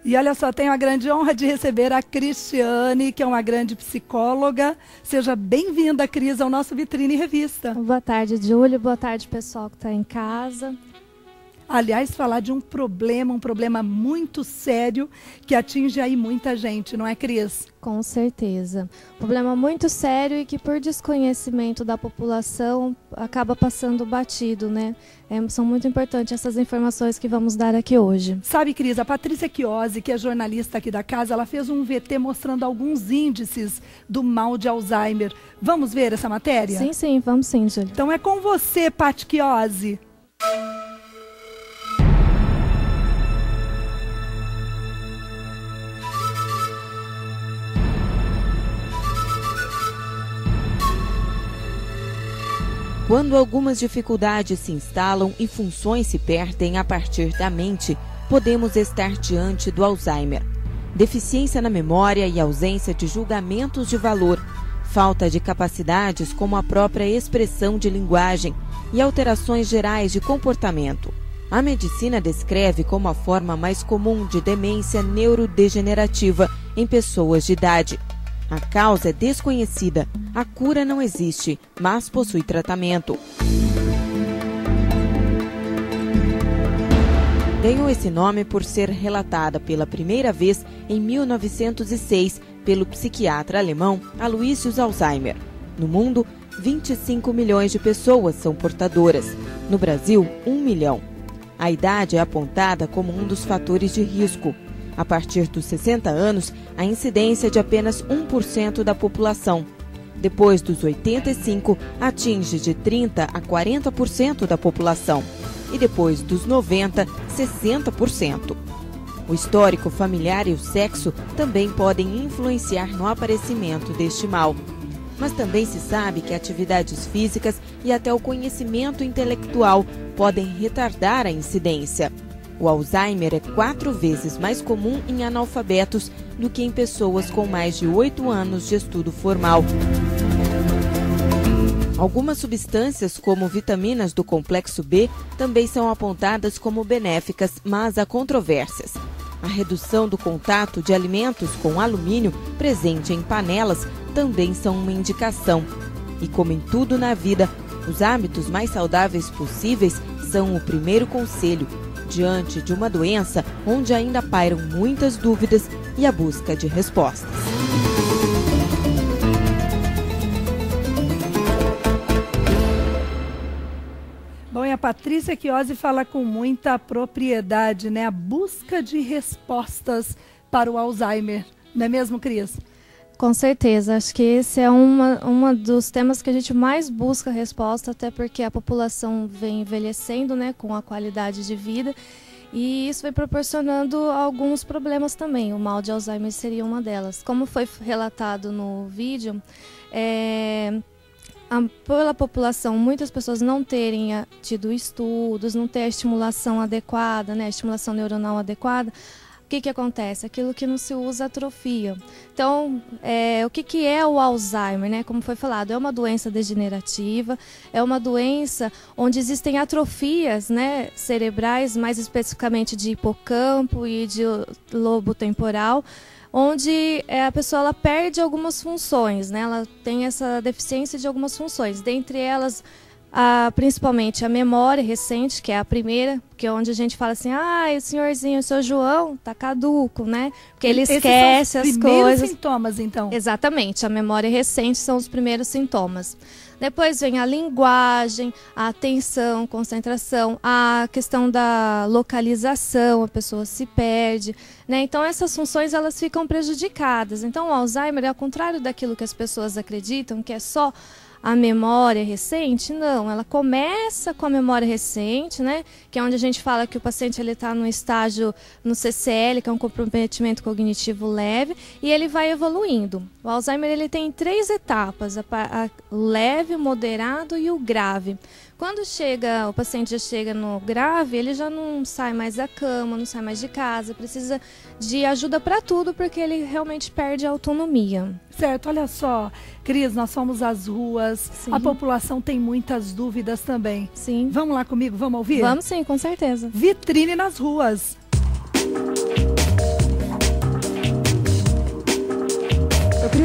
E olha só, tenho a grande honra de receber a Cristiane, que é uma grande psicóloga. Seja bem-vinda, Cris, ao nosso Vitrine Revista. Boa tarde, Júlio. Boa tarde, pessoal que está em casa. Aliás, falar de um problema muito sério que atinge aí muita gente, não é, Cris? Com certeza. Problema muito sério e que por desconhecimento da população acaba passando batido, né? São muito importantes essas informações que vamos dar aqui hoje. Sabe, Cris, a Patrícia Chiozzi, que é jornalista aqui da casa, ela fez um VT mostrando alguns índices do mal de Alzheimer. Vamos ver essa matéria? Sim, vamos sim, Júlio. Então é com você, Pat Chiozzi. Quando algumas dificuldades se instalam e funções se perdem a partir da mente, podemos estar diante do Alzheimer. Deficiência na memória e ausência de julgamentos de valor, falta de capacidades como a própria expressão de linguagem e alterações gerais de comportamento. A medicina descreve como a forma mais comum de demência neurodegenerativa em pessoas de idade. A causa é desconhecida, a cura não existe, mas possui tratamento. Ganhou esse nome por ser relatada pela primeira vez em 1906 pelo psiquiatra alemão Aloysius Alzheimer. No mundo, 25 milhões de pessoas são portadoras. No Brasil, 1 milhão. A idade é apontada como um dos fatores de risco. A partir dos 60 anos, a incidência é de apenas 1% da população. Depois dos 85, atinge de 30% a 40% da população. E depois dos 90, 60%. O histórico familiar e o sexo também podem influenciar no aparecimento deste mal. Mas também se sabe que atividades físicas e até o conhecimento intelectual podem retardar a incidência. O Alzheimer é 4 vezes mais comum em analfabetos do que em pessoas com mais de 8 anos de estudo formal. Algumas substâncias, como vitaminas do complexo B, também são apontadas como benéficas, mas há controvérsias. A redução do contato de alimentos com alumínio presente em panelas também são uma indicação. E como em tudo na vida, os hábitos mais saudáveis possíveis são o primeiro conselho, diante de uma doença onde ainda pairam muitas dúvidas e a busca de respostas. Bom, e a Patrícia Chiozzi fala com muita propriedade, né? A busca de respostas para o Alzheimer. Não é mesmo, Cris? Com certeza, acho que esse é uma dos temas que a gente mais busca resposta, até porque a população vem envelhecendo, né, com a qualidade de vida, e isso vem proporcionando alguns problemas também. O mal de Alzheimer seria uma delas. Como foi relatado no vídeo, pela população, muitas pessoas não terem tido estudos, não ter a estimulação adequada, né, a estimulação neuronal adequada. O que acontece? Aquilo que não se usa atrofia. Então, o que é o Alzheimer, né? Como foi falado, é uma doença degenerativa, é uma doença onde existem atrofias, né, cerebrais, mais especificamente de hipocampo e de lobo temporal, onde a pessoa ela perde algumas funções, né? Ela tem essa deficiência de algumas funções, dentre elas principalmente a memória recente, que é a primeira, que é onde a gente fala assim, o senhorzinho, o seu João, tá caduco, né? Porque ele esquece as coisas. Esses são os primeiros sintomas, então. Exatamente, a memória recente são os primeiros sintomas. Depois vem a linguagem, a atenção, concentração, a questão da localização, a pessoa se perde, né? Então essas funções elas ficam prejudicadas. Então o Alzheimer é ao contrário daquilo que as pessoas acreditam, que é só a memória recente, não, ela começa com a memória recente, né, que é onde a gente fala que o paciente ele está no estágio, no CCL, que é um comprometimento cognitivo leve, e ele vai evoluindo. O Alzheimer ele tem 3 etapas, o leve, o moderado e o grave. Quando o paciente já chega no grave, ele já não sai mais da cama, não sai mais de casa, precisa de ajuda para tudo, porque ele realmente perde a autonomia. Certo, olha só, Cris, nós fomos às ruas, sim. A população tem muitas dúvidas também. Sim. Vamos lá comigo, vamos ouvir? Vamos sim, com certeza. Vitrine nas ruas.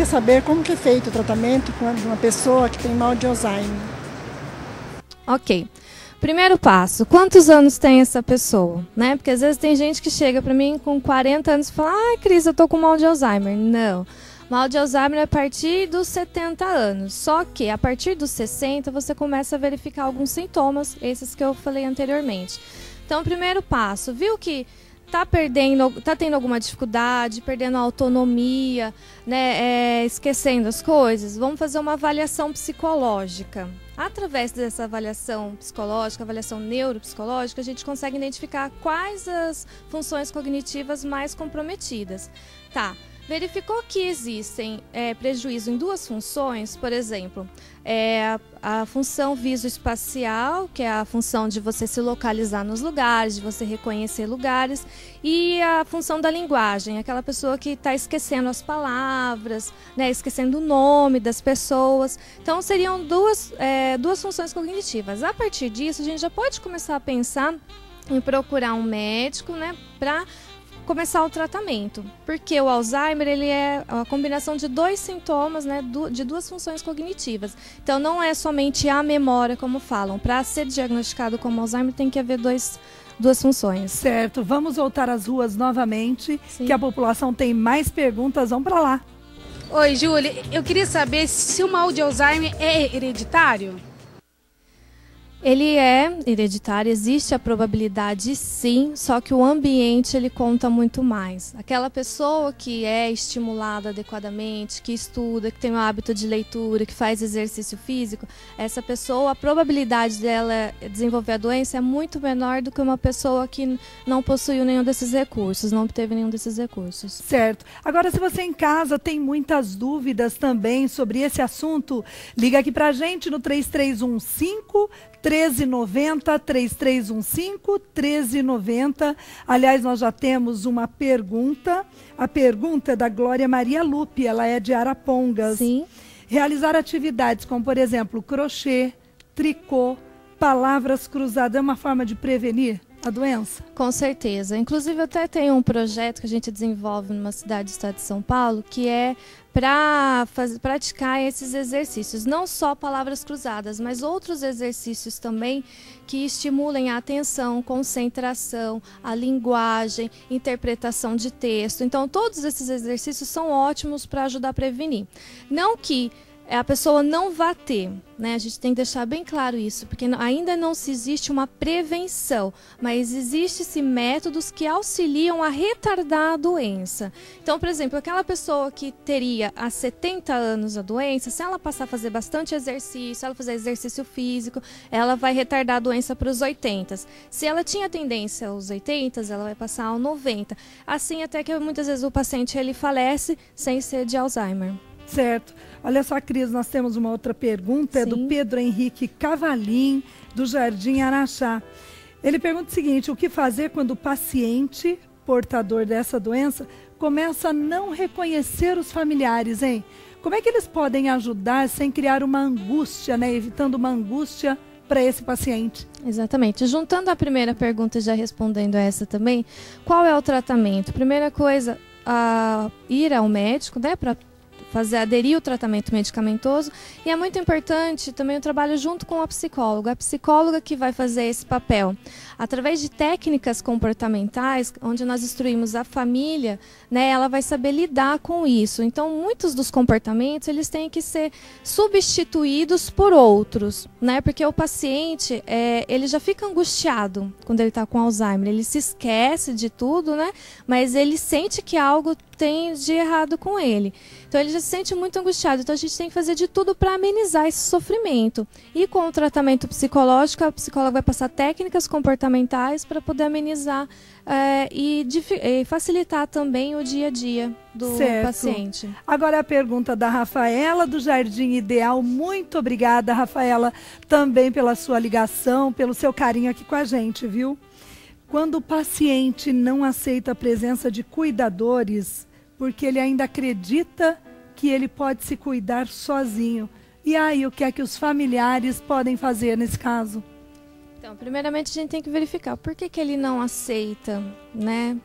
saber como que é feito o tratamento de uma pessoa que tem mal de Alzheimer. Ok. Primeiro passo, quantos anos tem essa pessoa? Né? Porque às vezes tem gente que chega para mim com 40 anos e fala: "Ai, Cris, eu tô com mal de Alzheimer". Não. Mal de Alzheimer é a partir dos 70 anos. Só que a partir dos 60 você começa a verificar alguns sintomas, esses que eu falei anteriormente. Então, primeiro passo, viu que tá tendo alguma dificuldade, perdendo a autonomia, né, esquecendo as coisas, vamos fazer uma avaliação psicológica. Através dessa avaliação psicológica, avaliação neuropsicológica, a gente consegue identificar quais as funções cognitivas mais comprometidas. Tá. Verificou que existem prejuízo em duas funções, por exemplo, a função visoespacial, que é a função de você se localizar nos lugares, de você reconhecer lugares, e a função da linguagem, aquela pessoa que está esquecendo as palavras, né, esquecendo o nome das pessoas. Então, seriam duas funções cognitivas. A partir disso, a gente já pode começar a pensar em procurar um médico, né, para começar o tratamento, porque o Alzheimer ele é a combinação de dois sintomas, né, de duas funções cognitivas. Então não é somente a memória, como falam. Para ser diagnosticado como Alzheimer tem que haver duas funções. Certo, vamos voltar às ruas novamente, Sim. Que a população tem mais perguntas, vamos para lá. Oi, Júlia, eu queria saber se o mal de Alzheimer é hereditário? Ele é hereditário, existe a probabilidade sim, só que o ambiente ele conta muito mais. Aquela pessoa que é estimulada adequadamente, que estuda, que tem o hábito de leitura, que faz exercício físico, essa pessoa, a probabilidade dela desenvolver a doença é muito menor do que uma pessoa que não possuiu nenhum desses recursos, não obteve nenhum desses recursos. Certo. Agora, se você em casa tem muitas dúvidas também sobre esse assunto, liga aqui pra gente no 3315-1390, 3315-1390. Aliás, nós já temos uma pergunta. A pergunta é da Glória Maria Lupe, ela é de Arapongas. Sim. Realizar atividades como, por exemplo, crochê, tricô, palavras cruzadas é uma forma de prevenir a doença? Com certeza. Inclusive, eu até tenho um projeto que a gente desenvolve numa cidade do estado de São Paulo, que é para praticar esses exercícios. Não só palavras cruzadas, mas outros exercícios também que estimulem a atenção, concentração, a linguagem, interpretação de texto. Então, todos esses exercícios são ótimos para ajudar a prevenir. Não que a pessoa não vai ter, né? A gente tem que deixar bem claro isso, porque ainda não se existe uma prevenção, mas existem métodos que auxiliam a retardar a doença. Então, por exemplo, aquela pessoa que teria há 70 anos a doença, se ela passar a fazer bastante exercício, ela fizer exercício físico, ela vai retardar a doença para os 80. Se ela tinha tendência aos 80, ela vai passar aos 90. Assim, até que muitas vezes o paciente ele falece sem ser de Alzheimer. Certo. Olha só, Cris, nós temos uma outra pergunta, é do Pedro Henrique Cavalim, do Jardim Araxá. Ele pergunta o seguinte: o que fazer quando o paciente portador dessa doença começa a não reconhecer os familiares, hein? Como é que eles podem ajudar sem criar uma angústia, né? Evitando uma angústia para esse paciente? Exatamente. Juntando a primeira pergunta e já respondendo a essa também, qual é o tratamento? Primeira coisa, ir ao médico, né, para aderir o tratamento medicamentoso, e é muito importante também o trabalho junto com a psicóloga que vai fazer esse papel, através de técnicas comportamentais, onde nós instruímos a família, né, ela vai saber lidar com isso. Então, muitos dos comportamentos, eles têm que ser substituídos por outros, né, porque o paciente, ele já fica angustiado quando ele está com Alzheimer, ele se esquece de tudo, né, mas ele sente que algo tem de errado com ele. Então ele já se sente muito angustiado. Então a gente tem que fazer de tudo para amenizar esse sofrimento. E com o tratamento psicológico, a psicóloga vai passar técnicas comportamentais para poder amenizar e facilitar também o dia a dia do paciente. Agora a pergunta da Rafaela, do Jardim Ideal. Muito obrigada, Rafaela, também pela sua ligação, pelo seu carinho aqui com a gente, viu? Quando o paciente não aceita a presença de cuidadores, porque ele ainda acredita que ele pode se cuidar sozinho. E aí, o que é que os familiares podem fazer nesse caso? Então, primeiramente a gente tem que verificar por que ele não aceita, né,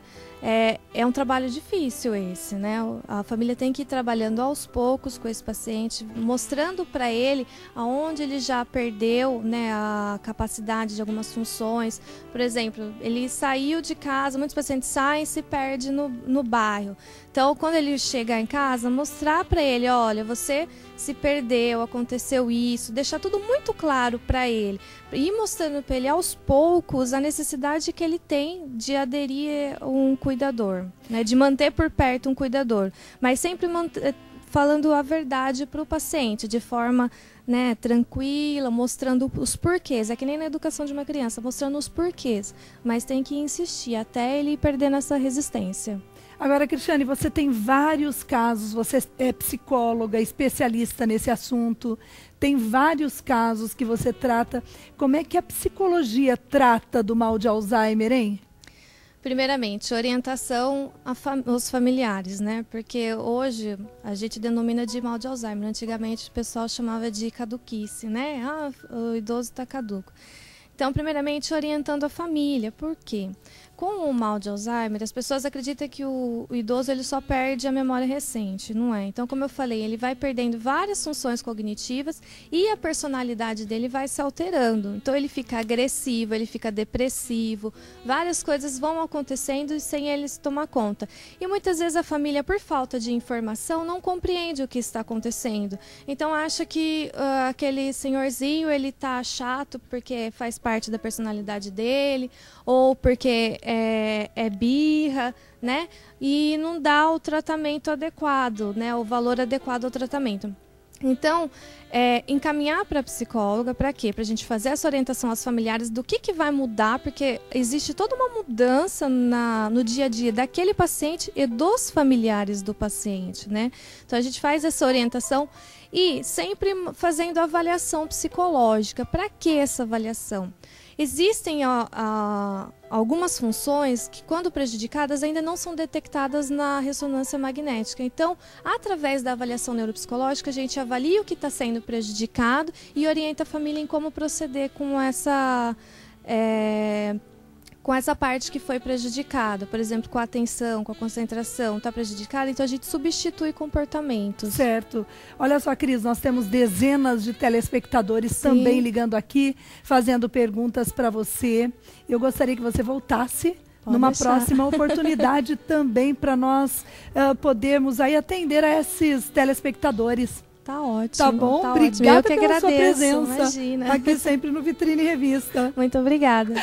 É um trabalho difícil esse, né? A família tem que ir trabalhando aos poucos com esse paciente, mostrando para ele aonde ele já perdeu, né, a capacidade de algumas funções. Por exemplo, ele saiu de casa, muitos pacientes saem e se perdem no bairro. Então, quando ele chegar em casa, mostrar para ele, olha, você se perdeu, aconteceu isso, deixar tudo muito claro para ele. E mostrando para ele aos poucos a necessidade que ele tem de aderir a um cuidador, né, de manter por perto um cuidador, mas sempre falando a verdade para o paciente, de forma, né, tranquila, mostrando os porquês. É que nem na educação de uma criança, mostrando os porquês, mas tem que insistir até ele perder nessa resistência. Agora, Cristiane, você tem vários casos, você é psicóloga, especialista nesse assunto, tem vários casos que você trata. Como é que a psicologia trata do mal de Alzheimer, hein? Primeiramente, orientação aos familiares, né? Porque hoje a gente denomina de mal de Alzheimer. Antigamente o pessoal chamava de caduquice, né? Ah, o idoso está caduco. Então, primeiramente, orientando a família. Por quê? Com o mal de Alzheimer, as pessoas acreditam que o idoso ele só perde a memória recente, não é? Então, como eu falei, ele vai perdendo várias funções cognitivas e a personalidade dele vai se alterando. Então, ele fica agressivo, ele fica depressivo, várias coisas vão acontecendo sem ele se tomar conta. E muitas vezes a família, por falta de informação, não compreende o que está acontecendo. Então, acha que aquele senhorzinho, ele tá chato porque faz parte da personalidade dele, ou porque é birra, né? E não dá o tratamento adequado, né? O valor adequado ao tratamento. Então, encaminhar para a psicóloga, para quê? Para a gente fazer essa orientação aos familiares do que vai mudar, porque existe toda uma mudança no dia a dia daquele paciente e dos familiares do paciente, né? Então, a gente faz essa orientação e sempre fazendo avaliação psicológica. Para que essa avaliação? Existem algumas funções que, quando prejudicadas, ainda não são detectadas na ressonância magnética. Então, através da avaliação neuropsicológica, a gente avalia o que está sendo prejudicado e orienta a família em como proceder com essa parte que foi prejudicada. Por exemplo, com a atenção, com a concentração, está prejudicada, então a gente substitui comportamentos. Certo. Olha só, Cris, nós temos dezenas de telespectadores também ligando aqui, fazendo perguntas para você. Eu gostaria que você voltasse numa próxima oportunidade também para nós podermos aí atender a esses telespectadores. Tá ótimo. Tá bom? Tá obrigada ótimo. Eu que pela sua agradeço, presença imagina. aqui sempre no Vitrine Revista. Muito obrigada.